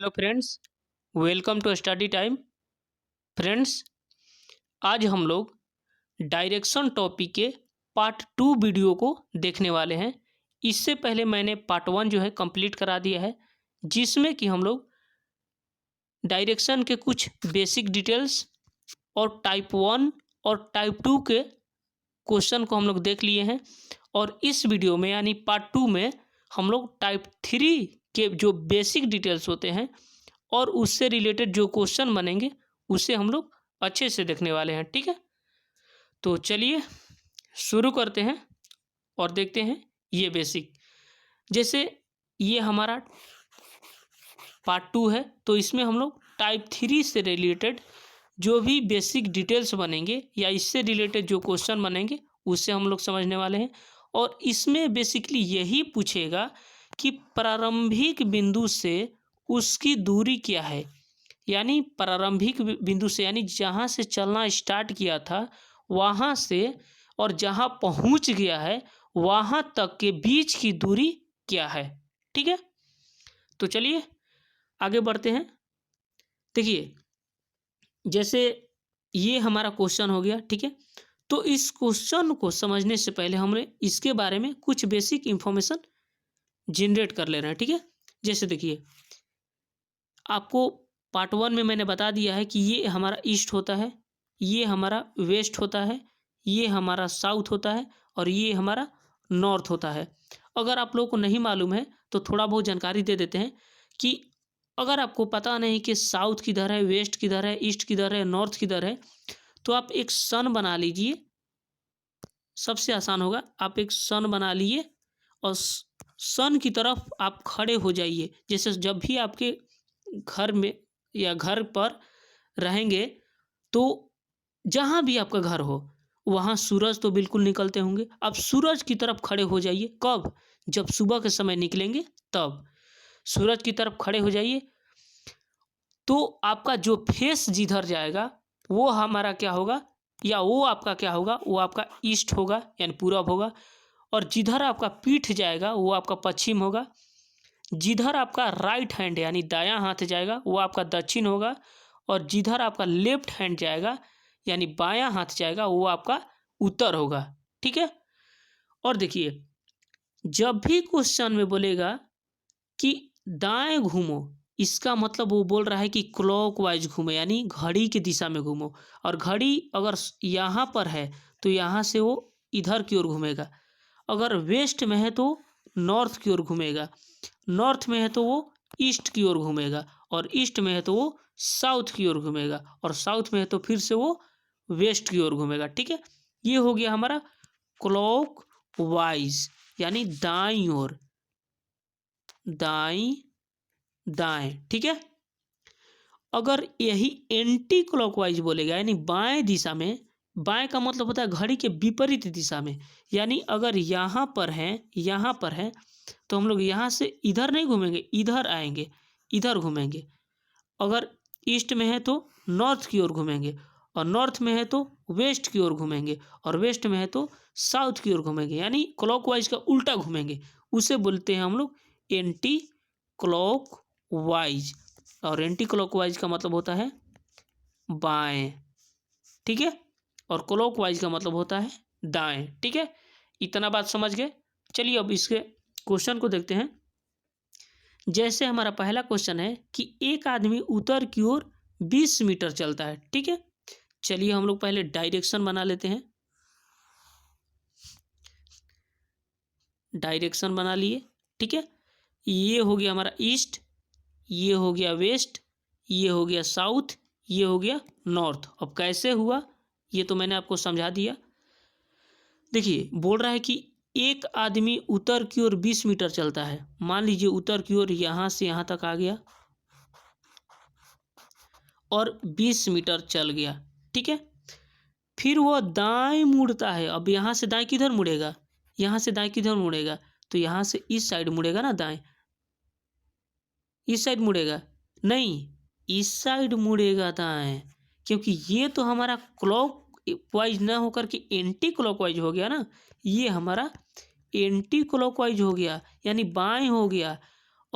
Hello friends, welcome to study time. Friends, आज हम लोग डायरेक्शन टॉपिक के पार्ट 2 वीडियो को देखने वाले हैं। इससे पहले मैंने पार्ट 1 जो है कंप्लीट करा दिया है, जिसमें कि हम लोग डायरेक्शन के कुछ बेसिक डिटेल्स और टाइप 1 और टाइप 2 के क्वेश्चन को हम लोग देख लिए हैं। और इस वीडियो में यानी पार्ट 2 में हम लोग टाइप 3 के जो बेसिक डिटेल्स होते हैं और उससे रिलेटेड जो क्वेश्चन बनेंगे उसे हम लोग अच्छे से देखने वाले हैं। ठीक है, तो चलिए शुरू करते हैं और देखते हैं ये बेसिक। जैसे ये हमारा पार्ट 2 है, तो इसमें हम लोग टाइप 3 से रिलेटेड जो भी बेसिक डिटेल्स बनेंगे या इससे रिलेटेड जो क्वेश्चन बनेंगे उससे हम लोग समझने वाले हैं। और इसमें बेसिकली यही पूछेगा कि प्रारंभिक बिंदु से उसकी दूरी क्या है। यानी प्रारंभिक बिंदु से यानी जहाँ से चलना स्टार्ट किया था वहाँ से और जहाँ पहुँच गया है वहाँ तक के बीच की दूरी क्या है। ठीक है, तो चलिए आगे बढ़ते हैं। देखिए, जैसे ये हमारा क्वेश्चन हो गया। ठीक है, तो इस क्वेश्चन को समझने से पहले हमने इसके बारे में कुछ बेसिक इंफॉर्मेशन जनरेट कर ले रहे हैं। ठीक है, जैसे देखिए, आपको पार्ट 1 में मैंने बता दिया है कि ये हमारा ईस्ट होता है, ये हमारा वेस्ट होता है, ये हमारा साउथ होता है और ये हमारा नॉर्थ होता है। अगर आप लोगों को नहीं मालूम है तो थोड़ा बहुत जानकारी दे देते हैं कि अगर आपको पता नहीं कि साउथ किधर है, वेस्ट किधर है, ईस्ट किधर है, नॉर्थ किधर है, तो आप एक सन बना लीजिए। सबसे आसान होगा, आप एक सन बना लिए और सन की तरफ आप खड़े हो जाइए। जैसे जब भी आपके घर में या घर पर रहेंगे तो जहाँ भी आपका घर हो वहाँ सूरज तो बिल्कुल निकलते होंगे। आप सूरज की तरफ खड़े हो जाइए। कब? जब सुबह के समय निकलेंगे तब सूरज की तरफ खड़े हो जाइए। तो आपका जो फेस जिधर जाएगा वो हमारा क्या होगा, या वो आपका क्या होगा, वो आपका ईस्ट होगा यानी पूरब होगा। और जिधर आपका पीठ जाएगा वो आपका पश्चिम होगा। जिधर आपका राइट हैंड यानी दायां हाथ जाएगा वो आपका दक्षिण होगा। और जिधर आपका लेफ्ट हैंड जाएगा यानी बायां हाथ जाएगा वो आपका उत्तर होगा। ठीक है, और देखिए, जब भी क्वेश्चन में बोलेगा कि दाएं घूमो, इसका मतलब वो बोल रहा है कि क्लॉकवाइज घूमो यानी घड़ी की दिशा में घूमो। और घड़ी अगर यहाँ पर है तो यहाँ से वो इधर की ओर घूमेगा। अगर वेस्ट में है तो नॉर्थ की ओर घूमेगा, नॉर्थ में है तो वो ईस्ट की ओर घूमेगा, और ईस्ट में है तो वो साउथ की ओर घूमेगा, और साउथ में है तो फिर से वो वेस्ट की ओर घूमेगा। ठीक है, ये हो गया हमारा क्लॉक वाइज यानी दाईं ओर, दाईं दाएं। ठीक है, अगर यही एंटी क्लॉकवाइज बोलेगा यानी बाएं दिशा में, बाएं का मतलब होता है घड़ी के विपरीत दिशा में। यानी अगर यहाँ पर है, यहाँ पर है, तो हम लोग यहाँ से इधर नहीं घूमेंगे, इधर आएंगे, इधर घूमेंगे। अगर ईस्ट में है तो नॉर्थ की ओर घूमेंगे, और नॉर्थ में है तो वेस्ट की ओर घूमेंगे, और वेस्ट में है तो साउथ की ओर घूमेंगे। यानी क्लॉकवाइज का उल्टा घूमेंगे। उसे बोलते हैं हम लोग एंटी क्लॉक वाइज। और एंटी क्लॉकवाइज का मतलब होता है बाएं। ठीक है, और क्लॉकवाइज का मतलब होता है दाएं। ठीक है, इतना बात समझ गए। चलिए अब इसके क्वेश्चन को देखते हैं। जैसे हमारा पहला क्वेश्चन है कि एक आदमी उत्तर की ओर 20 मीटर चलता है। ठीक है, चलिए हम लोग पहले डायरेक्शन बना लेते हैं। डायरेक्शन बना लिए। ठीक है, ये हो गया हमारा ईस्ट, ये हो गया वेस्ट, ये हो गया साउथ, ये हो गया नॉर्थ। अब कैसे हुआ ये तो मैंने आपको समझा दिया। देखिए, बोल रहा है कि एक आदमी उत्तर की ओर 20 मीटर चलता है। मान लीजिए उत्तर की ओर यहाँ से यहाँ तक आ गया और 20 मीटर चल गया। ठीक है, फिर वह दाएं मुड़ता है। अब यहाँ से दाएं किधर मुड़ेगा, यहाँ से दाएं किधर मुड़ेगा, तो यहाँ से इस साइड मुड़ेगा ना, दाएं इस साइड मुड़ेगा, नहीं इस साइड मुड़ेगा दाएं। क्योंकि ये तो हमारा क्लॉक वाइज ना होकर के एंटी क्लॉकवाइज हो गया ना, ये हमारा एंटी क्लॉकवाइज हो गया यानी बाएं हो गया।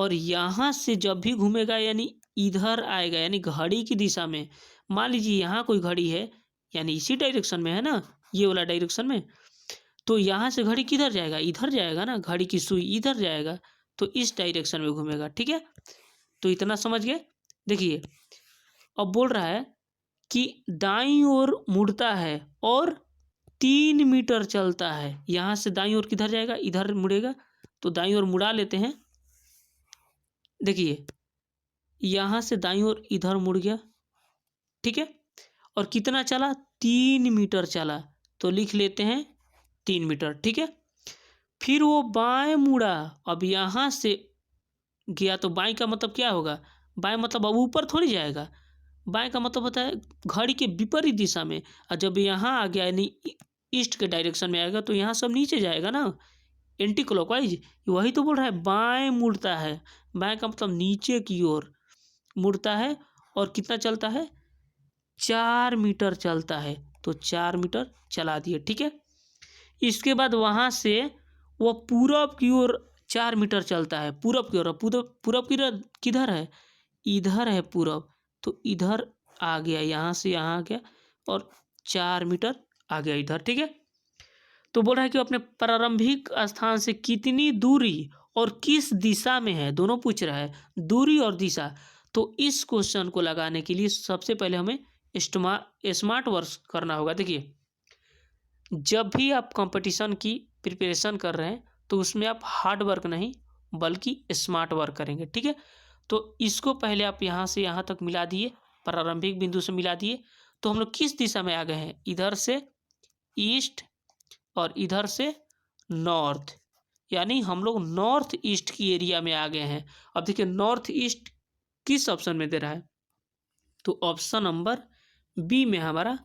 और यहाँ से जब भी घूमेगा यानी इधर आएगा, यानी घड़ी की दिशा में। मान लीजिए यहाँ कोई घड़ी है, यानी इसी डायरेक्शन में है ना, ये वाला डायरेक्शन में, तो यहाँ से घड़ी किधर जाएगा, इधर जाएगा ना, घड़ी की सुई इधर जाएगा, तो इस डायरेक्शन में घूमेगा। ठीक है, तो इतना समझ गए। देखिए अब बोल रहा है कि दाईं ओर मुड़ता है और 3 मीटर चलता है। यहाँ से दाईं ओर किधर जाएगा, इधर मुड़ेगा, तो दाईं ओर मुड़ा लेते हैं। देखिए यहाँ से दाईं ओर इधर मुड़ गया, ठीक है, और कितना चला, 3 मीटर चला, तो लिख लेते हैं 3 मीटर। ठीक है, फिर वो बाएं मुड़ा, अब यहाँ से गया तो बाएं का मतलब क्या होगा, बाएं मतलब अब ऊपर थोड़ी जाएगा, बाएं का मतलब होता है घड़ी के विपरीत दिशा में। और जब यहाँ आ गया यानी ईस्ट के डायरेक्शन में आएगा तो यहाँ सब नीचे जाएगा ना, एंटी क्लॉकवाइज। वही तो बोल रहा है बाएं मुड़ता है, बाएं का मतलब नीचे की ओर मुड़ता है, और कितना चलता है, 4 मीटर चलता है, तो 4 मीटर चला दिए। ठीक है, इसके बाद वहाँ से वो पूरब की ओर 4 मीटर चलता है, पूरब की ओर। पूरब की किधर है, इधर है पूरब, तो इधर आ गया, यहाँ से यहाँ आ गया और 4 मीटर आ गया इधर। ठीक है, तो बोल रहा है कि अपने प्रारंभिक स्थान से कितनी दूरी और किस दिशा में है, दोनों पूछ रहा है, दूरी और दिशा। तो इस क्वेश्चन को लगाने के लिए सबसे पहले हमें स्मार्ट वर्क करना होगा। देखिए जब भी आप कंपटीशन की प्रिपरेशन कर रहे हैं तो उसमें आप हार्ड वर्क नहीं बल्कि स्मार्ट वर्क करेंगे। ठीक है, तो इसको पहले आप यहाँ से यहाँ तक मिला दिए, प्रारंभिक बिंदु से मिला दिए, तो हम लोग किस दिशा में आ गए हैं, इधर से ईस्ट और इधर से नॉर्थ, यानी हम लोग नॉर्थ ईस्ट की एरिया में आ गए हैं। अब देखिए नॉर्थ ईस्ट किस ऑप्शन में दे रहा है, तो ऑप्शन नंबर बी में हमारा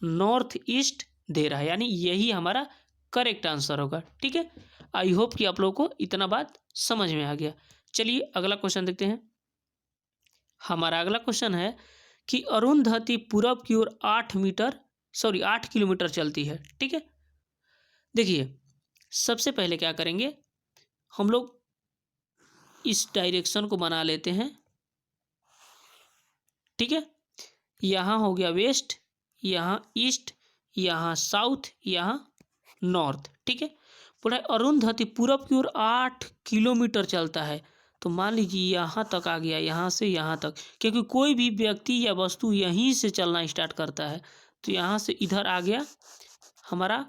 नॉर्थ ईस्ट दे रहा है, यानी यही हमारा करेक्ट आंसर होगा। ठीक है, आई होप कि आप लोगों को इतना बात समझ में आ गया। चलिए अगला क्वेश्चन देखते हैं। हमारा अगला क्वेश्चन है कि अरुंधति पूरब की ओर 8 किलोमीटर चलती है। ठीक है, देखिए सबसे पहले क्या करेंगे, हम लोग इस डायरेक्शन को बना लेते हैं। ठीक है, यहाँ हो गया वेस्ट, यहाँ ईस्ट, यहाँ साउथ, यहाँ नॉर्थ। ठीक है, पूरा अरुंधति पूरब की ओर 8 किलोमीटर चलता है, तो मान लीजिए यहाँ तक आ गया, यहाँ से यहाँ तक, क्योंकि कोई भी व्यक्ति या वस्तु यहीं से चलना स्टार्ट करता है, तो यहाँ से इधर आ गया हमारा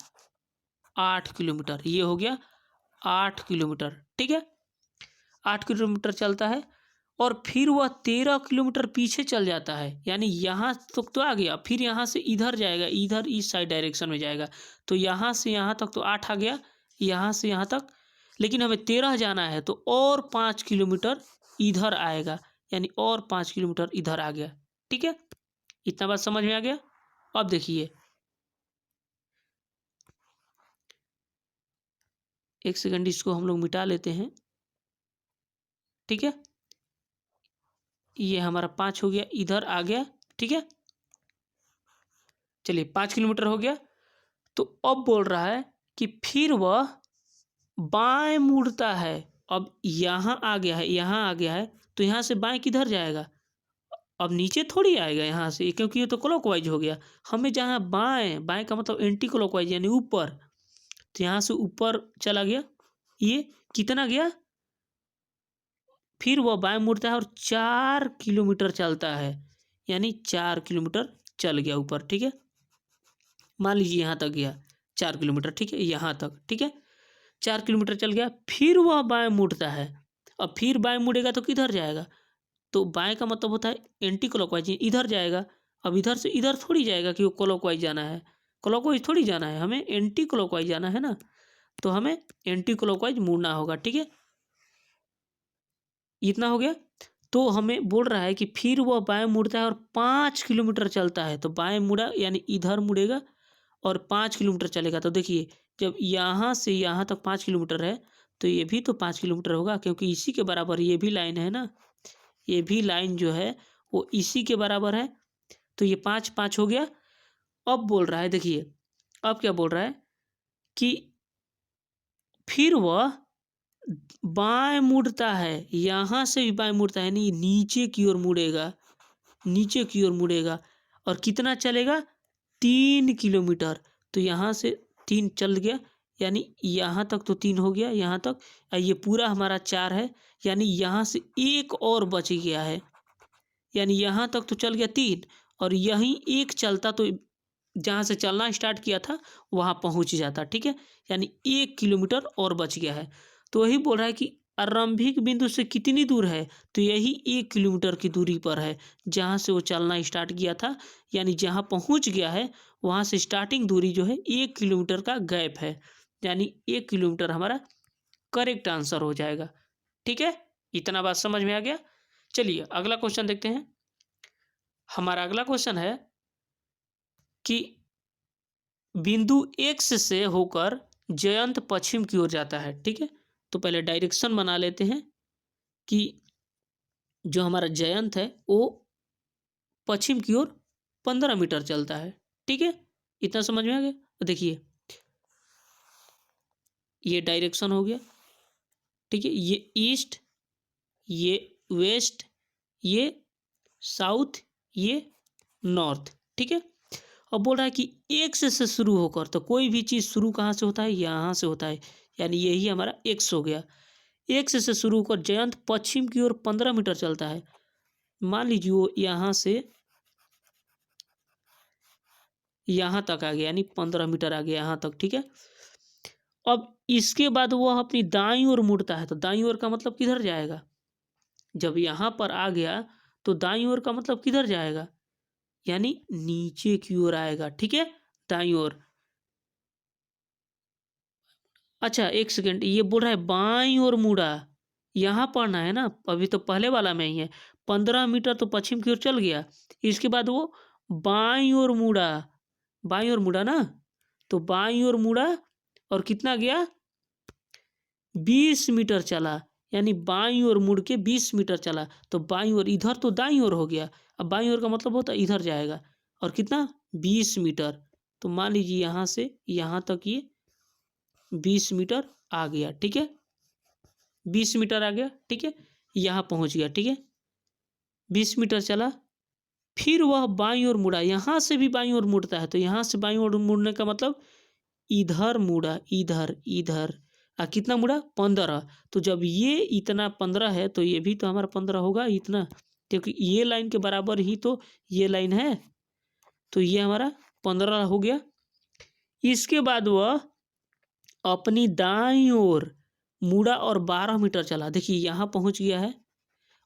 8 किलोमीटर, ये हो गया 8 किलोमीटर। ठीक है, 8 किलोमीटर चलता है और फिर वह 13 किलोमीटर पीछे चल जाता है, यानी यहाँ तक तो आ गया, फिर यहाँ से इधर जाएगा, इधर इस साइड डायरेक्शन में जाएगा, तो यहाँ से यहाँ तक तो 8 आ गया, यहाँ से यहाँ तक, लेकिन हमें 13 जाना है, तो और 5 किलोमीटर इधर आएगा, यानी और 5 किलोमीटर इधर आ गया। ठीक है, इतना बात समझ में आ गया। अब देखिए एक सेकंड, इसको हम लोग मिटा लेते हैं। ठीक है, ये हमारा 5 हो गया, इधर आ गया। ठीक है, चलिए 5 किलोमीटर हो गया, तो अब बोल रहा है कि फिर वह बाएं मुड़ता है। अब यहाँ आ गया है, यहाँ आ गया है, तो यहाँ से बाएं किधर जाएगा, अब नीचे थोड़ी आएगा यहाँ से, क्योंकि ये तो क्लॉकवाइज हो गया। हमें जहाँ बाएं, बाएं का मतलब एंटी क्लॉकवाइज यानी ऊपर, तो यहाँ से ऊपर चला गया, ये कितना गया, फिर वह बाएं मुड़ता है और 4 किलोमीटर चलता है, यानी 4 किलोमीटर चल गया ऊपर। ठीक है, मान लीजिए यहाँ तक गया 4 किलोमीटर। ठीक है, यहाँ तक, ठीक है, 4 किलोमीटर चल गया, फिर वह बाएं मुड़ता है। अब फिर बाएं मुड़ेगा तो किधर जाएगा, तो बाएं का मतलब होता है एंटी क्लॉकवाइज, इधर जाएगा। अब इधर से इधर थोड़ी जाएगा कि वो क्लॉकवाइज जाना है, क्लॉकवाइज थोड़ी जाना है, हमें एंटी क्लॉकवाइज जाना है ना, तो हमें एंटी क्लॉकवाइज मुड़ना होगा। ठीक है, इतना हो गया। तो हमें बोल रहा है कि फिर वह बाएं मुड़ता है और 5 किलोमीटर चलता है, तो बाएं मुड़ा यानी इधर मुड़ेगा और 5 किलोमीटर चलेगा। तो देखिए जब यहाँ से यहाँ तक 5 किलोमीटर है, तो ये भी तो 5 किलोमीटर होगा, क्योंकि इसी के बराबर ये भी लाइन है ना, ये भी लाइन जो है वो इसी के बराबर है, तो ये 5 5 हो गया। अब बोल रहा है, देखिए अब क्या बोल रहा है कि फिर वह बाएं मुड़ता है, यहाँ से भी बाएं मुड़ता है, यानी नीचे की ओर मुड़ेगा, नीचे की ओर मुड़ेगा। और कितना चलेगा? 3 किलोमीटर। तो यहाँ से 3 चल गया, यानी यहाँ तक तो 3 हो गया, यहाँ तक। ये पूरा हमारा 4 है, यानी यहाँ से एक और बच गया है, यानी यहाँ तक तो चल गया 3, और यहीं एक चलता तो जहाँ से चलना स्टार्ट किया था वहाँ पहुँच जाता। ठीक है, यानी 1 किलोमीटर और बच गया है। तो वही बोल रहा है कि आरंभिक बिंदु से कितनी दूर है, तो यही 1 किलोमीटर की दूरी पर है जहाँ से वो चलना स्टार्ट किया था, यानी जहाँ पहुँच गया है वहाँ से स्टार्टिंग दूरी जो है 1 किलोमीटर का गैप है, यानी 1 किलोमीटर हमारा करेक्ट आंसर हो जाएगा। ठीक है, इतना बात समझ में आ गया। चलिए अगला क्वेश्चन देखते हैं। हमारा अगला क्वेश्चन है कि बिंदु एक्स से होकर जयंत पश्चिम की ओर जाता है। ठीक है, तो पहले डायरेक्शन बना लेते हैं कि जो हमारा जयंत है वो पश्चिम की ओर 15 मीटर चलता है। ठीक है, इतना समझ में आ गया। तो देखिए ये डायरेक्शन हो गया। ठीक है, ये ईस्ट, ये वेस्ट, ये साउथ, ये नॉर्थ। ठीक है, अब बोल रहा है कि एक्स से शुरू होकर, तो कोई भी चीज़ शुरू कहाँ से होता है? यहाँ से होता है, यानी यही हमारा एक्स हो गया। एक्स से शुरू होकर जयंत पश्चिम की ओर 15 मीटर चलता है। मान लीजिए वो यहाँ से यहाँ तक आ गया, यानी 15 मीटर आ गया यहाँ तक। ठीक है, अब इसके बाद वह अपनी दाईं ओर मुड़ता है, तो दाईं ओर का मतलब किधर जाएगा? जब यहाँ पर आ गया तो दाईं ओर का मतलब किधर जाएगा? यानी नीचे की ओर आएगा। ठीक है, दाईं ओर। अच्छा एक सेकेंड, ये बोल रहा है बाईं ओर मुड़ा, यहाँ पढ़ना है ना, अभी तो पहले वाला में ही है। 15 मीटर तो पश्चिम की ओर चल गया, इसके बाद वो बाईं ओर मुड़ा, बाईं ओर मुड़ा ना, तो बाईं ओर मुड़ा और कितना गया? 20 मीटर चला, यानी बाईं ओर मुड़ के 20 मीटर चला। तो बाईं ओर, इधर तो दाईं ओर हो गया, अब बाईं ओर का मतलब होता है इधर जाएगा, और कितना? 20 मीटर। तो मान लीजिए यहाँ से यहाँ तक ये 20 मीटर आ गया। ठीक है, 20 मीटर आ गया। ठीक है, यहाँ पहुँच गया। ठीक है, 20 मीटर चला, फिर वह बाईं ओर मुड़ा, यहाँ से भी बाईं ओर मुड़ता है, तो यहाँ से बाईं ओर मुड़ने का मतलब इधर मुड़ा, इधर इधर। कितना मुड़ा? 15। तो जब ये इतना 15 है तो ये भी तो हमारा 15 होगा इतना, क्योंकि ये लाइन के बराबर ही तो ये लाइन है, तो ये हमारा 15 हो गया। इसके बाद वह अपनी दाईं ओर मुड़ा और 12 मीटर चला। देखिए यहाँ पहुँच गया है,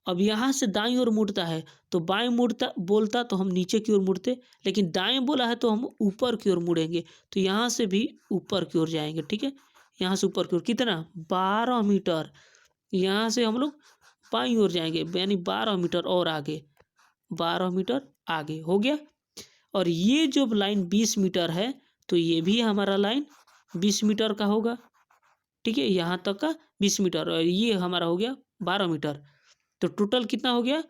अब यहाँ से दाईं ओर मुड़ता है, तो बाएं मुड़ता बोलता तो हम नीचे की ओर मुड़ते, लेकिन दाएं बोला है तो हम ऊपर की ओर मुड़ेंगे, तो यहाँ से भी ऊपर की ओर जाएंगे। ठीक है, यहाँ से ऊपर की ओर कितना? 12 मीटर। यहाँ से हम लोग बाईं ओर जाएंगे, यानी 12 मीटर और आगे, 12 मीटर आगे हो गया। और ये जो लाइन 20 मीटर है, तो ये भी हमारा लाइन 20 मीटर का होगा। ठीक है, यहाँ तक का 20 मीटर, और ये हमारा हो गया 12 मीटर। तो टोटल कितना हो गया?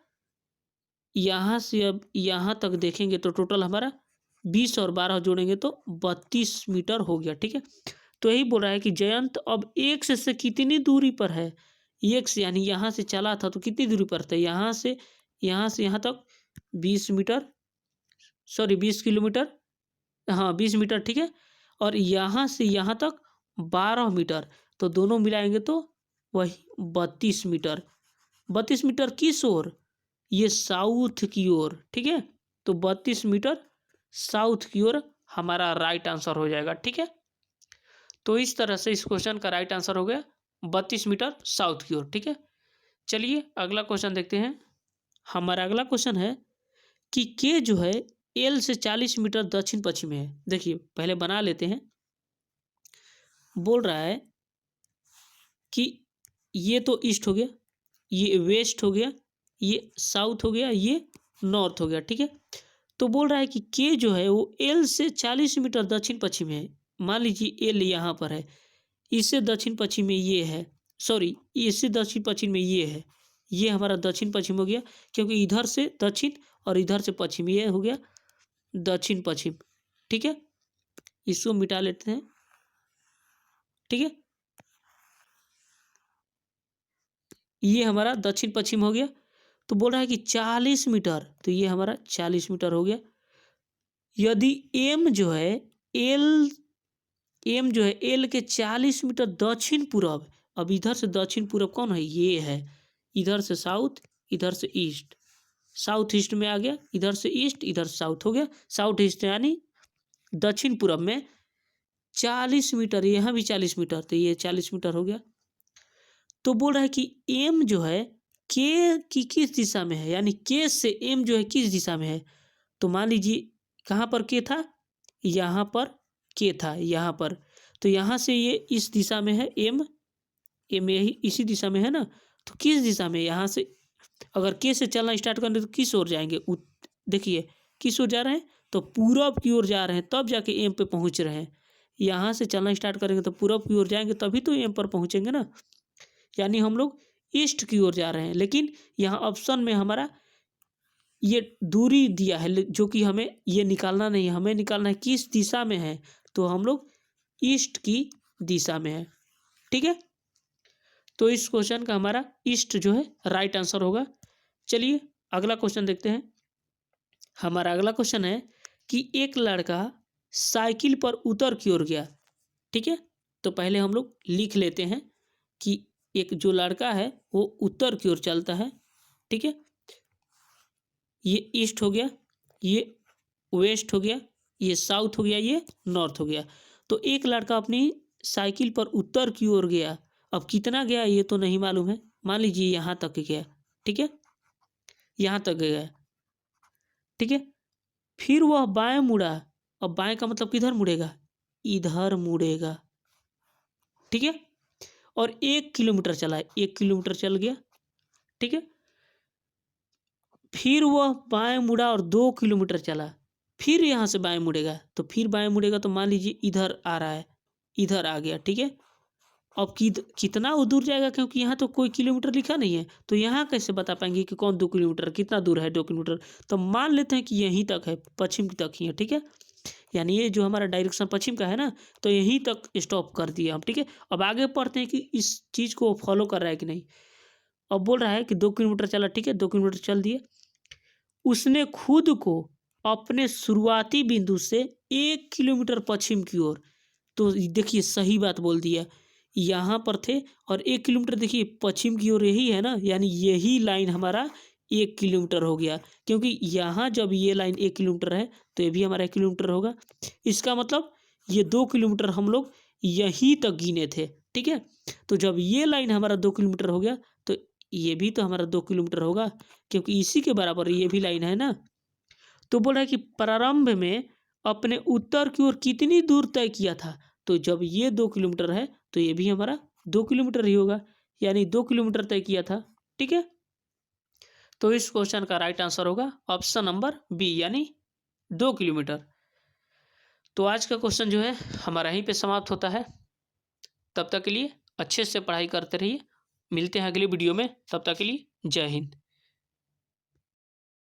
यहाँ से अब यहाँ तक देखेंगे तो टोटल हमारा 20 और 12 जोड़ेंगे तो 32 मीटर हो गया। ठीक है, तो यही बोल रहा है कि जयंत अब एक्स से कितनी दूरी पर है? एक्स यानी यहाँ से चला था तो कितनी दूरी पर था? यहाँ से यहाँ तक 20 मीटर, सॉरी 20 किलोमीटर, हाँ 20 मीटर। ठीक है, और यहाँ से यहाँ तक 12 मीटर, तो दोनों मिलाएंगे तो वही 32 मीटर। 32 मीटर किस ओर? ये साउथ की ओर। ठीक है, तो 32 मीटर साउथ की ओर हमारा राइट आंसर हो जाएगा। ठीक है, तो इस तरह से इस क्वेश्चन का राइट आंसर हो गया 32 मीटर साउथ की ओर। ठीक है, चलिए अगला क्वेश्चन देखते हैं। हमारा अगला क्वेश्चन है कि के जो है एल से 40 मीटर दक्षिण पश्चिम में है। देखिए पहले बना लेते हैं। बोल रहा है कि ये तो ईस्ट हो गया, ये वेस्ट हो गया, ये साउथ हो गया, ये नॉर्थ हो गया। ठीक है, तो बोल रहा है कि के जो है वो एल से 40 मीटर दक्षिण पश्चिम में है। मान लीजिए एल यहाँ पर है, इससे दक्षिण पश्चिम में ये है, सॉरी इससे दक्षिण पश्चिम में ये है, ये हमारा दक्षिण पश्चिम हो गया, क्योंकि इधर से दक्षिण और इधर से पश्चिम, ये हो गया दक्षिण पश्चिम। ठीक है, इसको मिटा लेते हैं। ठीक है, ये हमारा दक्षिण पश्चिम हो गया। तो बोल रहा है कि 40 मीटर, तो ये हमारा 40 मीटर हो गया। यदि एम जो है एल के 40 मीटर दक्षिण पूर्व, अब इधर से दक्षिण पूर्व कौन है, ये है, इधर से साउथ, इधर से ईस्ट, साउथ ईस्ट में आ गया, इधर से ईस्ट, इधर साउथ हो गया, साउथ ईस्ट यानी दक्षिण पूर्व में 40 मीटर, यहाँ भी 40 मीटर, तो ये 40 मीटर हो गया। तो बोल रहा है कि एम जो है के की किस दिशा में है, यानी के से एम जो है किस दिशा में है। तो मान लीजिए कहाँ पर के था, यहाँ पर के था, यहाँ पर, तो यहाँ से ये इस दिशा में है, एम यही इसी दिशा में है ना। तो किस दिशा में, यहाँ से अगर के से चलना स्टार्ट करें तो किस ओर जाएंगे, देखिए किस ओर जा रहे हैं, तो पूरब की ओर जा रहे हैं, तब जाके एम पे पहुँच रहे हैं। यहाँ से चलना स्टार्ट करेंगे तो पूरब की ओर जाएंगे, तभी तो एम पर पहुँचेंगे ना, यानी हम लोग ईस्ट की ओर जा रहे हैं। लेकिन यहाँ ऑप्शन में हमारा ये दूरी दिया है, जो कि हमें ये निकालना नहीं है, हमें निकालना है किस दिशा में है, तो हम लोग ईस्ट की दिशा में है। ठीक है, तो इस क्वेश्चन का हमारा ईस्ट जो है राइट आंसर होगा। चलिए अगला क्वेश्चन देखते हैं। हमारा अगला क्वेश्चन है कि एक लड़का साइकिल पर उत्तर की ओर गया। ठीक है, तो पहले हम लोग लिख लेते हैं कि एक जो लड़का है वो उत्तर की ओर चलता है। ठीक है, ये ईस्ट हो गया, ये वेस्ट हो गया, ये साउथ हो गया, ये नॉर्थ हो गया। तो एक लड़का अपनी साइकिल पर उत्तर की ओर गया। अब कितना गया ये तो नहीं मालूम है, मान लीजिए यहाँ तक गया। ठीक है, यहाँ तक गया। ठीक है, फिर वह बाएं मुड़ा। अब बाएं का मतलब किधर मुड़ेगा, इधर मुड़ेगा। ठीक है, और 1 किलोमीटर चला, 1 किलोमीटर चल गया। ठीक है, फिर वह बाएं मुड़ा और 2 किलोमीटर चला, फिर यहाँ से बाएं मुड़ेगा, तो फिर बाएं मुड़ेगा, तो मान लीजिए इधर आ रहा है, इधर आ गया। ठीक है, अब कितना वो दूर जाएगा, क्योंकि यहाँ तो कोई किलोमीटर लिखा नहीं है, तो यहाँ कैसे बता पाएंगे कि कौन 2 किलोमीटर, कितना दूर है 2 किलोमीटर। तो मान लेते हैं कि यहीं तक है, पश्चिम तक ही है। ठीक है, यानी ये जो हमारा डायरेक्शन पश्चिम का है ना, तो यहीं तक स्टॉप कर दिया हम। ठीक है, अब आगे पढ़ते हैं कि इस चीज़ को फॉलो कर रहा है कि नहीं। अब बोल रहा है कि 2 किलोमीटर चला। ठीक है, 2 किलोमीटर चल दिए। उसने खुद को अपने शुरुआती बिंदु से 1 किलोमीटर पश्चिम की ओर, तो देखिए सही बात बोल दिया, यहाँ पर थे और 1 किलोमीटर देखिए पश्चिम की ओर यही है ना, यानी यही लाइन हमारा 1 किलोमीटर हो गया। क्योंकि यहाँ जब ये लाइन 1 किलोमीटर है तो ये भी हमारा 1 किलोमीटर होगा। इसका मतलब ये 2 किलोमीटर हम लोग यहीं तक गिने थे। ठीक है, तो जब ये लाइन हमारा 2 किलोमीटर हो गया तो ये भी तो हमारा 2 किलोमीटर होगा, क्योंकि इसी के बराबर ये भी लाइन है ना। तो बोल रहा है कि प्रारंभ में अपने उत्तर की ओर कितनी दूर तय किया था। तो जब ये 2 किलोमीटर है तो ये भी हमारा 2 किलोमीटर ही होगा, यानी 2 किलोमीटर तय किया था। ठीक है, तो इस क्वेश्चन का राइट आंसर होगा ऑप्शन नंबर बी, यानी 2 किलोमीटर। तो आज का क्वेश्चन जो है हमारा यहीं पे समाप्त होता है। तब तक के लिए अच्छे से पढ़ाई करते रहिए, मिलते हैं अगली वीडियो में, तब तक के लिए जय हिंद।